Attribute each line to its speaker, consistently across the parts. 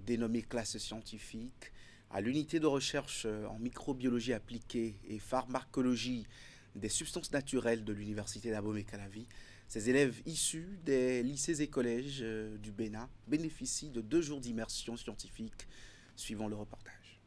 Speaker 1: dénommée classe scientifique, à l'unité de recherche en microbiologie appliquée et pharmacologie des substances naturelles de l'université d'Abomey-Calavi. Ces élèves issus des lycées et collèges du Bénin bénéficient de 2 jours d'immersion scientifique. Suivant le reportage.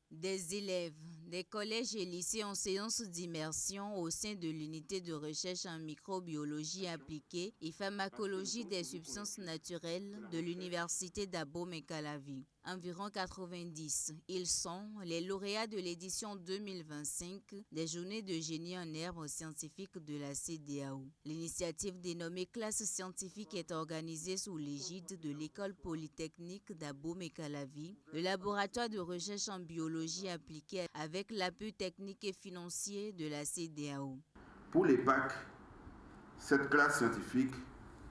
Speaker 2: Des élèves des collèges et lycées en séance d'immersion au sein de l'unité de recherche en microbiologie appliquée et pharmacologie des substances naturelles de l'université d'Abomey-Calavi. Environ 90, ils sont les lauréats de l'édition 2025 des Journées de génie en herbe scientifique de la CEDEAO. L'initiative dénommée classe scientifique est organisée sous l'égide de l'école polytechnique d'Abomey-Calavi, le laboratoire de recherche en biologie appliquée avec l'appui technique et financier de la CEDEAO.
Speaker 3: Pour les PAC, cette classe scientifique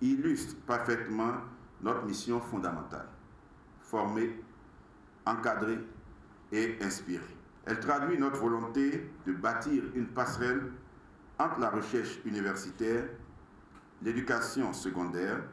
Speaker 3: illustre parfaitement notre mission fondamentale: former, encadrer et inspirer. Elle traduit notre volonté de bâtir une passerelle entre la recherche universitaire, l'éducation secondaire,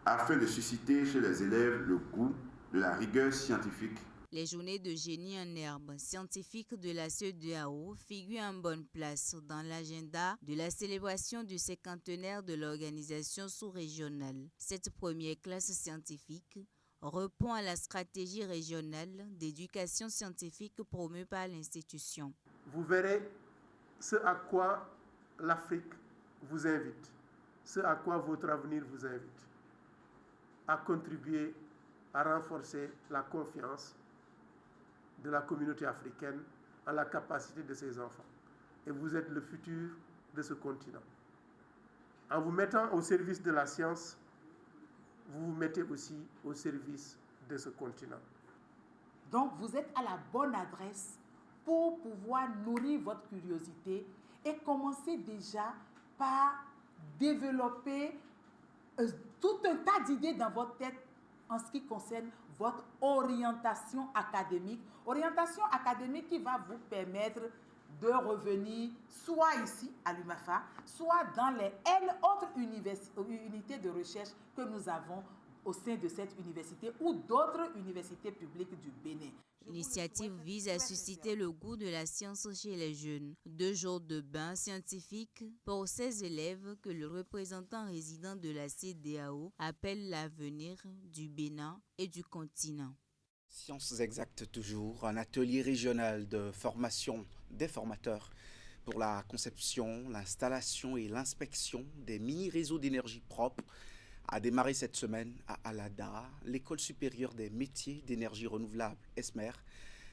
Speaker 3: afin de susciter chez les élèves le goût de la rigueur scientifique.
Speaker 2: Les journées de génie en herbe scientifique de la CEDEAO figurent en bonne place dans l'agenda de la célébration du cinquantenaire de l'organisation sous-régionale. Cette première classe scientifique répond à la stratégie régionale d'éducation scientifique promue par l'institution.
Speaker 4: Vous verrez ce à quoi l'Afrique vous invite, ce à quoi votre avenir vous invite, à contribuer à renforcer la confiance de la communauté africaine en la capacité de ses enfants. Et vous êtes le futur de ce continent. En vous mettant au service de la science, vous vous mettez aussi au service de ce continent.
Speaker 5: Donc vous êtes à la bonne adresse pour pouvoir nourrir votre curiosité et commencer déjà par développer tout un tas d'idées dans votre tête en ce qui concerne votre orientation académique qui va vous permettre de revenir soit ici à l'UMAFA, soit dans les autres unités de recherche que nous avons au sein de cette université ou d'autres universités publiques du Bénin.
Speaker 2: L'initiative vise à susciter le goût de la science chez les jeunes. 2 jours de bain scientifique pour ces élèves que le représentant résident de la CEDEAO appelle l'avenir du Bénin et du continent.
Speaker 1: Sciences exactes toujours, un atelier régional de formation des formateurs pour la conception, l'installation et l'inspection des mini-réseaux d'énergie propre a démarré cette semaine à Alada. L'école supérieure des métiers d'énergie renouvelable, ESMER,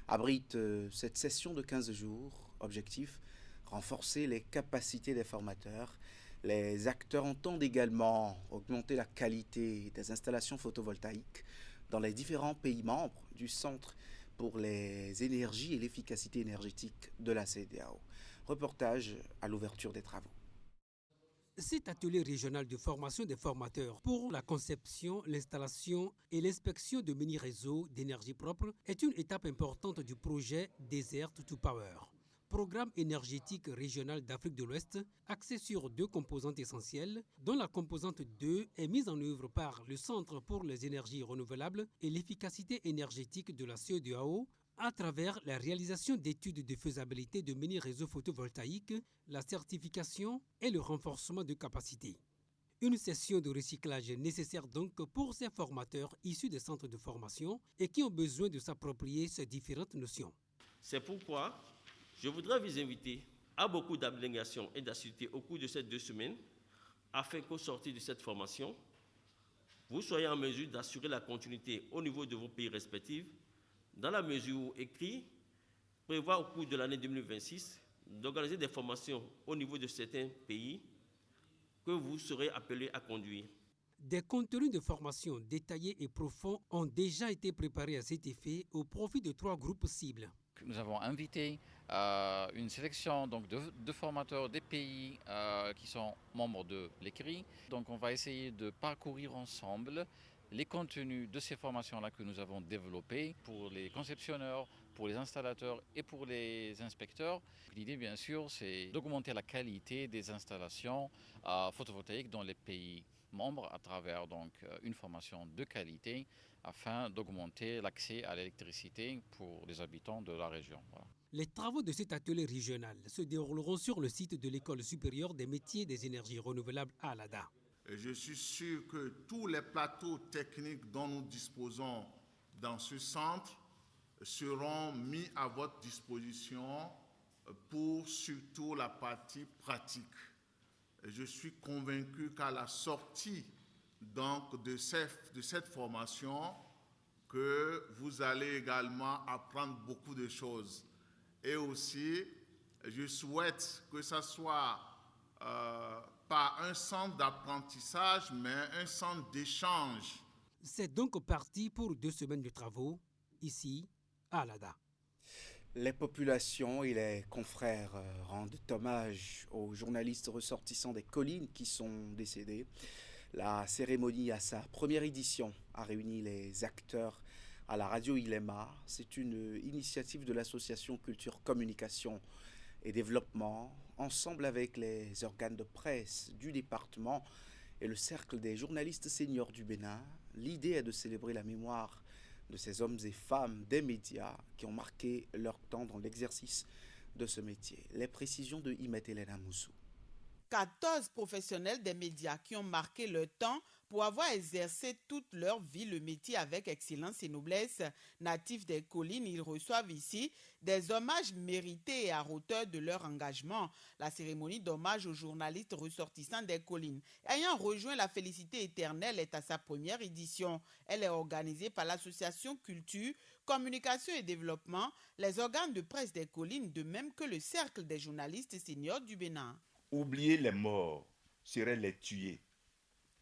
Speaker 1: abrite cette session de 15 jours. Objectif, renforcer les capacités des formateurs. Les acteurs entendent également augmenter la qualité des installations photovoltaïques dans les différents pays membres du Centre pour les énergies et l'efficacité énergétique de la CEDEAO. Reportage à l'ouverture des travaux.
Speaker 6: Cet atelier régional de formation des formateurs pour la conception, l'installation et l'inspection de mini-réseaux d'énergie propre est une étape importante du projet Desert to Power, programme énergétique régional d'Afrique de l'Ouest axé sur 2 composantes essentielles, dont la composante 2 est mise en œuvre par le Centre pour les énergies renouvelables et l'efficacité énergétique de la CEDEAO, à travers la réalisation d'études de faisabilité de mini-réseaux photovoltaïques, la certification et le renforcement de capacités. Une session de recyclage est nécessaire donc pour ces formateurs issus des centres de formation et qui ont besoin de s'approprier ces différentes notions.
Speaker 7: C'est pourquoi je voudrais vous inviter à beaucoup d'abnégation et d'assiduité au cours de ces 2 semaines afin qu'au sortir de cette formation, vous soyez en mesure d'assurer la continuité au niveau de vos pays respectifs, dans la mesure où écrit prévoit au cours de l'année 2026 d'organiser des formations au niveau de certains pays que vous serez appelés à conduire.
Speaker 6: Des contenus de formation détaillés et profonds ont déjà été préparés à cet effet au profit de 3 groupes cibles.
Speaker 8: Nous avons invité une sélection donc, de formateurs des pays qui sont membres de l'ECRI. Donc on va essayer de parcourir ensemble les contenus de ces formations-là que nous avons développées pour les conceptionneurs, pour les installateurs et pour les inspecteurs. L'idée, bien sûr, c'est d'augmenter la qualité des installations photovoltaïques dans les pays membres à travers donc une formation de qualité afin d'augmenter l'accès à l'électricité pour les habitants de la région. Voilà.
Speaker 6: Les travaux de cet atelier régional se dérouleront sur le site de l'École supérieure des métiers des énergies renouvelables à Alada.
Speaker 9: Je suis sûr que tous les plateaux techniques dont nous disposons dans ce centre seront mis à votre disposition pour surtout la partie pratique. Je suis convaincu qu'à la sortie donc, de cette formation, que vous allez également apprendre beaucoup de choses. Et aussi, je souhaite que ce soit pas un centre d'apprentissage, mais un centre d'échange.
Speaker 6: C'est donc parti pour 2 semaines de travaux, ici, à Alada.
Speaker 1: Les populations et les confrères rendent hommage aux journalistes ressortissants des collines qui sont décédés. La cérémonie à sa première édition a réuni les acteurs à la radio Ilema. C'est une initiative de l'association Culture, Communication et Développement, ensemble avec les organes de presse du département et le cercle des journalistes seniors du Bénin. L'idée est de célébrer la mémoire de ces hommes et femmes des médias qui ont marqué leur temps dans l'exercice de ce métier. Les précisions de Imet Elena Moussou.
Speaker 5: 14 professionnels des médias qui ont marqué leur temps pour avoir exercé toute leur vie le métier avec excellence et noblesse. Natifs des collines, ils reçoivent ici des hommages mérités et à hauteur de leur engagement. La cérémonie d'hommage aux journalistes ressortissants des collines, ayant rejoint la Félicité éternelle, est à sa première édition. Elle est organisée par l'association Culture, Communication et Développement, les organes de presse des collines, de même que le cercle des journalistes seniors du Bénin.
Speaker 10: Oublier les morts serait les tuer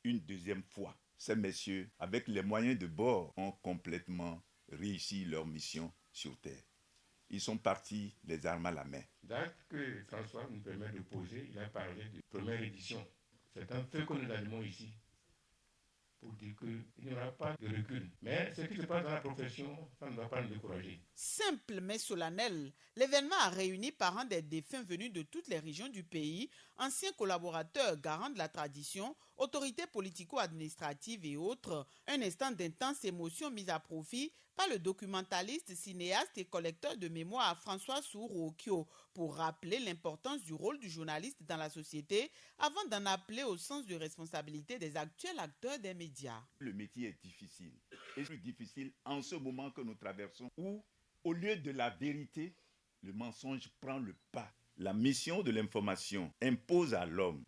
Speaker 10: une deuxième fois. Ces messieurs, avec les moyens de bord, ont complètement réussi leur mission sur Terre. Ils sont partis les armes à la main.
Speaker 11: Date que François nous permet de poser, il a parlé de première édition. C'est un fait que nous allumons ici pour dire qu'il n'y aura pas de recul. Mais ce qui se passe dans la profession, ça ne va pas nous décourager.
Speaker 5: Simple mais solennel, l'événement a réuni parents des défunts venus de toutes les régions du pays, anciens collaborateurs garants de la tradition, autorités politico-administratives et autres. Un instant d'intense émotion mise à profit par le documentaliste, cinéaste et collecteur de mémoire François Souro-Okio pour rappeler l'importance du rôle du journaliste dans la société avant d'en appeler au sens de responsabilité des actuels acteurs des médias.
Speaker 10: Le métier est difficile. Et plus difficile en ce moment que nous traversons où, au lieu de la vérité, le mensonge prend le pas. La mission de l'information impose à l'homme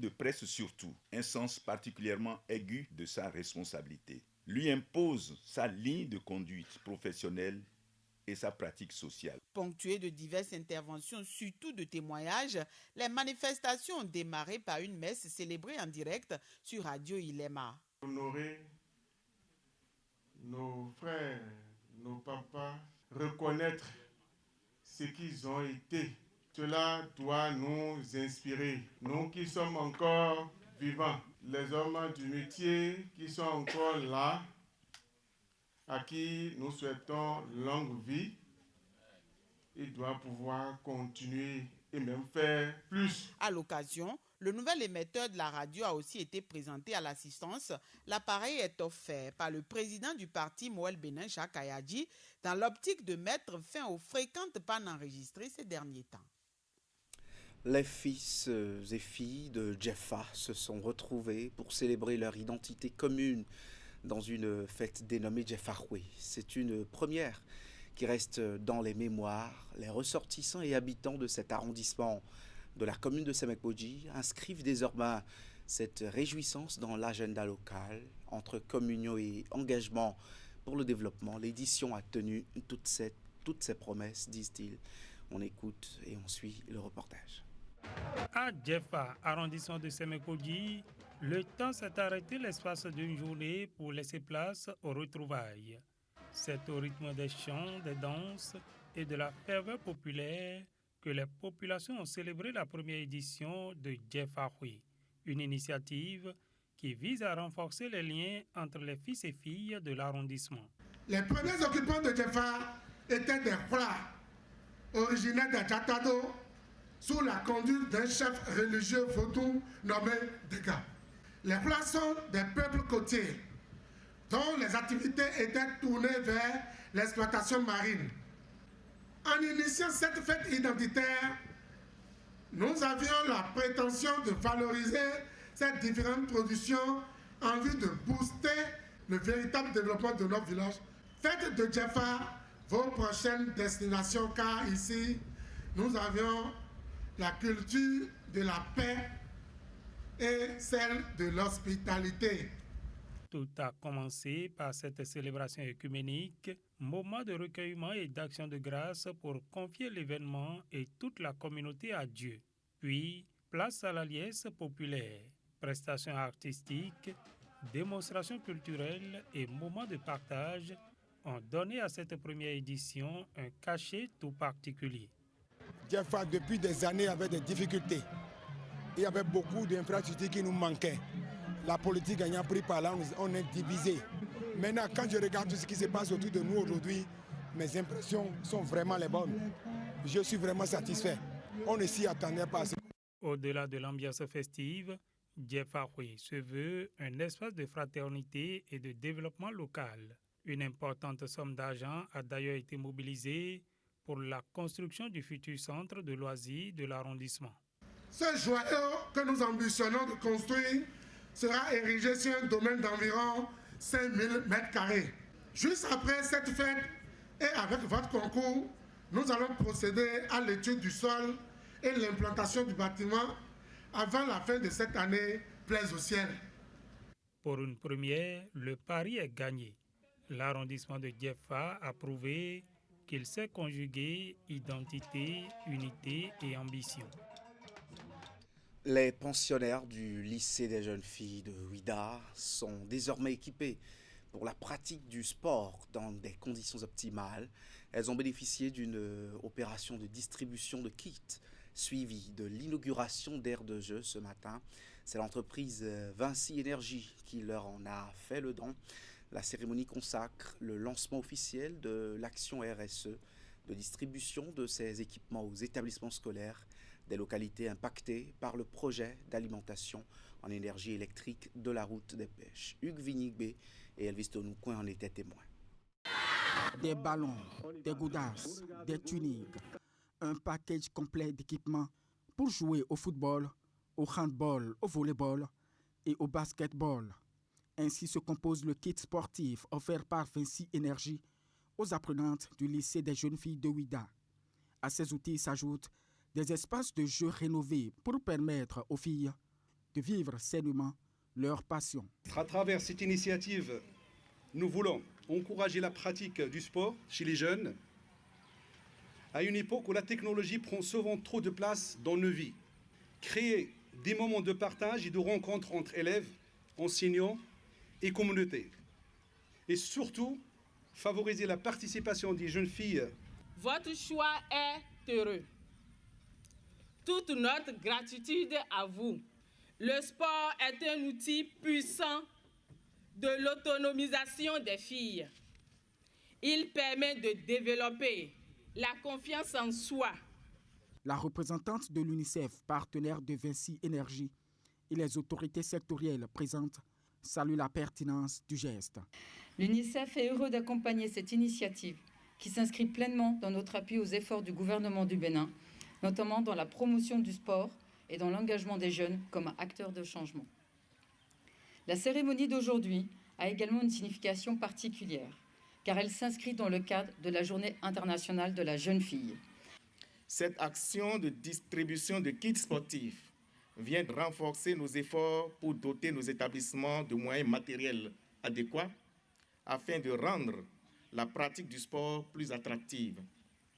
Speaker 10: de presse surtout, un sens particulièrement aigu de sa responsabilité. Lui impose sa ligne de conduite professionnelle et sa pratique sociale.
Speaker 5: Ponctuée de diverses interventions, surtout de témoignages, les manifestations ont démarré par une messe célébrée en direct sur Radio Ilema.
Speaker 11: Honorer nos frères, nos papas, reconnaître ce qu'ils ont été. Cela doit nous inspirer. Nous qui sommes encore vivants, les hommes du métier qui sont encore là, à qui nous souhaitons longue vie, ils doivent pouvoir continuer et même faire plus.
Speaker 5: À l'occasion, le nouvel émetteur de la radio a aussi été présenté à l'assistance. L'appareil est offert par le président du parti Moël Bénin, Jacques Ayadji, dans l'optique de mettre fin aux fréquentes pannes enregistrées ces derniers temps.
Speaker 1: Les fils et filles de Djefa se sont retrouvés pour célébrer leur identité commune dans une fête dénommée Djefaroué. C'est une première qui reste dans les mémoires. Les ressortissants et habitants de cet arrondissement de la commune de Semek-Bodji inscrivent désormais cette réjouissance dans l'agenda local. Entre communion et engagement pour le développement, l'édition a tenu toutes ces promesses, disent-ils. On écoute et on suit le reportage.
Speaker 12: À Djefa, arrondissement de Semek-Bodji, le temps s'est arrêté l'espace d'une journée pour laisser place aux retrouvailles. C'est au rythme des chants, des danses et de la ferveur populaire que les populations ont célébré la première édition de Djefaroué, une initiative qui vise à renforcer les liens entre les fils et filles de l'arrondissement.
Speaker 13: Les premiers occupants de Djefa étaient des Foulas, originaires de Djatado, sous la conduite d'un chef religieux vaudou nommé Dega. Les Foulas sont des peuples côtiers dont les activités étaient tournées vers l'exploitation marine. En initiant cette fête identitaire, nous avions la prétention de valoriser ces différentes productions en vue de booster le véritable développement de notre village. Faites de Djefa vos prochaines destinations, car ici, nous avions la culture de la paix et celle de l'hospitalité.
Speaker 12: Tout a commencé par cette célébration œcuménique, moment de recueillement et d'action de grâce pour confier l'événement et toute la communauté à Dieu. Puis, place à la liesse populaire, prestations artistiques, démonstrations culturelles et moments de partage ont donné à cette première édition un cachet tout particulier.
Speaker 14: Djefa, depuis des années, avait des difficultés. Il y avait beaucoup d'infrastructures qui nous manquaient. La politique ayant pris par là, on est divisé. Maintenant, quand je regarde tout ce qui se passe autour de nous aujourd'hui, mes impressions sont vraiment les bonnes. Je suis vraiment satisfait. On ne s'y attendait pas.
Speaker 12: Au-delà de l'ambiance festive, Djefa se veut un espace de fraternité et de développement local. Une importante somme d'argent a d'ailleurs été mobilisée pour la construction du futur centre de loisirs de l'arrondissement.
Speaker 13: Ce joyau que nous ambitionnons de construire sera érigé sur un domaine d'environ 5000 m². Juste après cette fête et avec votre concours, nous allons procéder à l'étude du sol et l'implantation du bâtiment avant la fin de cette année, plaise au ciel.
Speaker 12: Pour une première, le pari est gagné. L'arrondissement de Djefa a prouvé qu'il sait conjuguer identité, unité et ambition.
Speaker 1: Les pensionnaires du lycée des jeunes filles de Ouidah sont désormais équipés pour la pratique du sport dans des conditions optimales. Elles ont bénéficié d'une opération de distribution de kits suivie de l'inauguration d'aires de jeu ce matin. C'est l'entreprise Vinci Énergie qui leur en a fait le don. La cérémonie consacre le lancement officiel de l'action RSE de distribution de ces équipements aux établissements scolaires des localités impactées par le projet d'alimentation en énergie électrique de la route des pêches. Hugues Vignigbe et Elvis Tonoucoin en étaient témoins.
Speaker 15: Des ballons, des goudasses, des tuniques, un package complet d'équipements pour jouer au football, au handball, au volleyball et au basketball. Ainsi se compose le kit sportif offert par Vinci Énergie aux apprenantes du lycée des jeunes filles de Ouidah. À ces outils s'ajoutent des espaces de jeu rénovés pour permettre aux filles de vivre sainement leur passion.
Speaker 16: À travers cette initiative, nous voulons encourager la pratique du sport chez les jeunes à une époque où la technologie prend souvent trop de place dans nos vies. Créer des moments de partage et de rencontres entre élèves, enseignants et communautés. Et surtout, favoriser la participation des jeunes filles.
Speaker 17: Votre choix est heureux. Toute notre gratitude à vous. Le sport est un outil puissant de l'autonomisation des filles. Il permet de développer la confiance en soi.
Speaker 15: La représentante de l'UNICEF, partenaire de Vinci Énergie, et les autorités sectorielles présentes saluent la pertinence du geste.
Speaker 18: L'UNICEF est heureux d'accompagner cette initiative qui s'inscrit pleinement dans notre appui aux efforts du gouvernement du Bénin, notamment dans la promotion du sport et dans l'engagement des jeunes comme acteurs de changement. La cérémonie d'aujourd'hui a également une signification particulière, car elle s'inscrit dans le cadre de la Journée internationale de la jeune fille.
Speaker 19: Cette action de distribution de kits sportifs vient de renforcer nos efforts pour doter nos établissements de moyens matériels adéquats afin de rendre la pratique du sport plus attractive,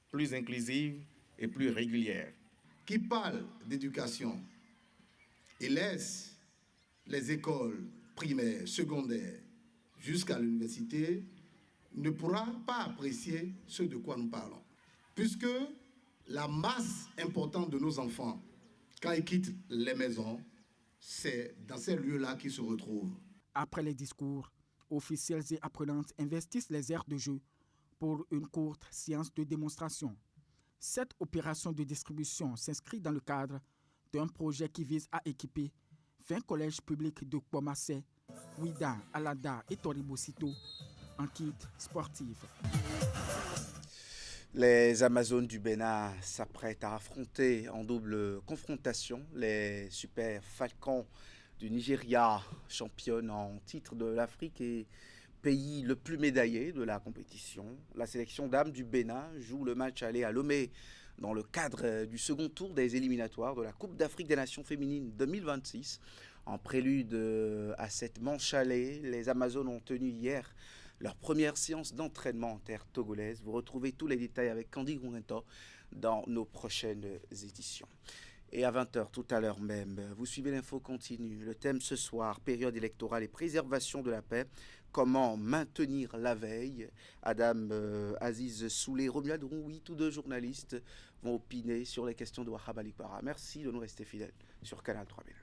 Speaker 19: plus inclusive et plus régulière.
Speaker 20: Qui parle d'éducation et laisse les écoles primaires, secondaires jusqu'à l'université ne pourra pas apprécier ce de quoi nous parlons. Puisque la masse importante de nos enfants, quand ils quittent les maisons, c'est dans ces lieux-là qu'ils se retrouvent.
Speaker 15: Après les discours, officiels et apprenantes investissent les aires de jeu pour une courte séance de démonstration. Cette opération de distribution s'inscrit dans le cadre d'un projet qui vise à équiper 20 collèges publics de Kouamassé, Ouida, Alada et Toribosito en kit sportif.
Speaker 1: Les Amazones du Bénin s'apprêtent à affronter en double confrontation les Super Falcons du Nigeria, championne en titre de l'Afrique et pays le plus médaillé de la compétition. La sélection dames du Bénin joue le match aller à Lomé dans le cadre du second tour des éliminatoires de la Coupe d'Afrique des Nations féminines 2026. En prélude à cette manche aller, les Amazones ont tenu hier leur première séance d'entraînement en terre togolaise. Vous retrouvez tous les détails avec Candy Gungento dans nos prochaines éditions. Et à 20h tout à l'heure même, vous suivez l'info continue. Le thème ce soir, période électorale et préservation de la paix. Comment maintenir la veille? Adam Aziz Soulé, Romuald Rououi, tous deux journalistes vont opiner sur les questions de Wahab Ali Bara. Merci de nous rester fidèles sur Canal 3000.